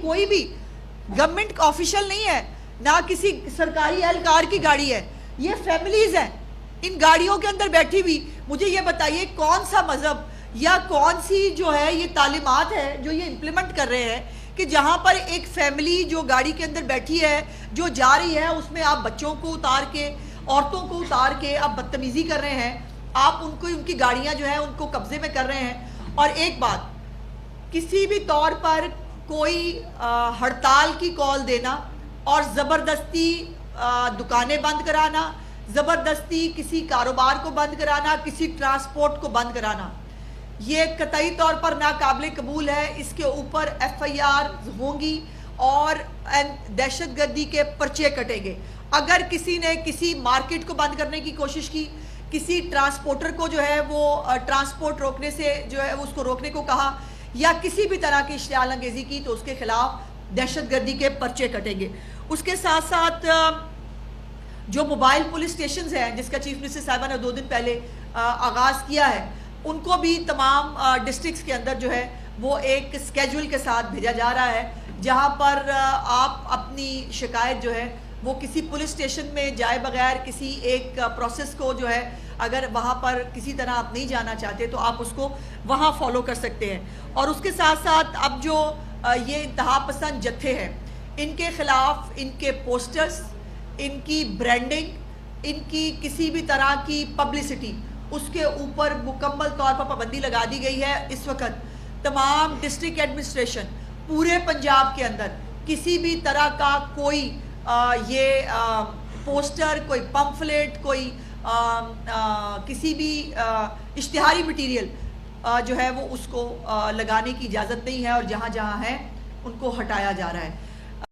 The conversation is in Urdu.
کوئی بھی گورنمنٹ آفیشل نہیں ہے، نہ کسی سرکاری اہلکار کی گاڑی ہے، یہ فیملیز ہیں ان گاڑیوں کے اندر بیٹھی ہوئی. مجھے یہ بتائیے کون سا مذہب یا کون سی جو ہے یہ تعلیمات ہے جو یہ امپلیمنٹ کر رہے ہیں کہ جہاں پر ایک فیملی جو گاڑی کے اندر بیٹھی ہے جو جا رہی ہے اس میں آپ بچوں کو اتار کے، عورتوں کو اتار کے آپ بدتمیزی کر رہے ہیں، آپ ان کی گاڑیاں جو ہیں ان کو قبضے میں کر رہے ہیں. اور ایک بات، کسی بھی طور پر کوئی ہڑتال کی کال دینا اور زبردستی دکانیں بند کرانا، زبردستی کسی کاروبار کو بند کرانا، کسی ٹرانسپورٹ کو بند کرانا، یہ قطعی طور پر ناقابل قبول ہے. اس کے اوپر FIR ہوں گی اور دہشت گردی کے پرچے کٹیں گے. اگر کسی نے کسی مارکیٹ کو بند کرنے کی کوشش کی، کسی ٹرانسپورٹر کو جو ہے وہ ٹرانسپورٹ روکنے سے جو ہے اس کو روکنے کو کہا، یا کسی بھی طرح کی اشتعال انگیزی کی، تو اس کے خلاف دہشت گردی کے پرچے کٹیں گے. اس کے ساتھ ساتھ جو موبائل پولیس سٹیشنز ہیں جس کا چیف منسٹر صاحبہ نے 2 دن پہلے آغاز کیا ہے، ان کو بھی تمام ڈسٹرکٹس کے اندر جو ہے وہ ایک سکیجول کے ساتھ بھیجا جا رہا ہے، جہاں پر آپ اپنی شکایت جو ہے وہ کسی پولیس اسٹیشن میں جائے بغیر کسی ایک پروسیس کو جو ہے اگر وہاں پر کسی طرح آپ نہیں جانا چاہتے تو آپ اس کو وہاں فالو کر سکتے ہیں. اور اس کے ساتھ ساتھ اب جو یہ انتہا پسند جتھے ہیں ان کے خلاف ان کے پوسٹرز، ان کی برانڈنگ، ان کی کسی بھی طرح کی پبلسٹی، اس کے اوپر مکمل طور پر پابندی لگا دی گئی ہے. اس وقت تمام ڈسٹرکٹ ایڈمنسٹریشن پورے پنجاب کے اندر کسی بھی طرح کا کوئی یہ پوسٹر، کوئی پمفلیٹ، کوئی کسی بھی اشتہاری مٹیریل جو ہے وہ اس کو لگانے کی اجازت نہیں ہے، اور جہاں جہاں ہے ان کو ہٹایا جا رہا ہے.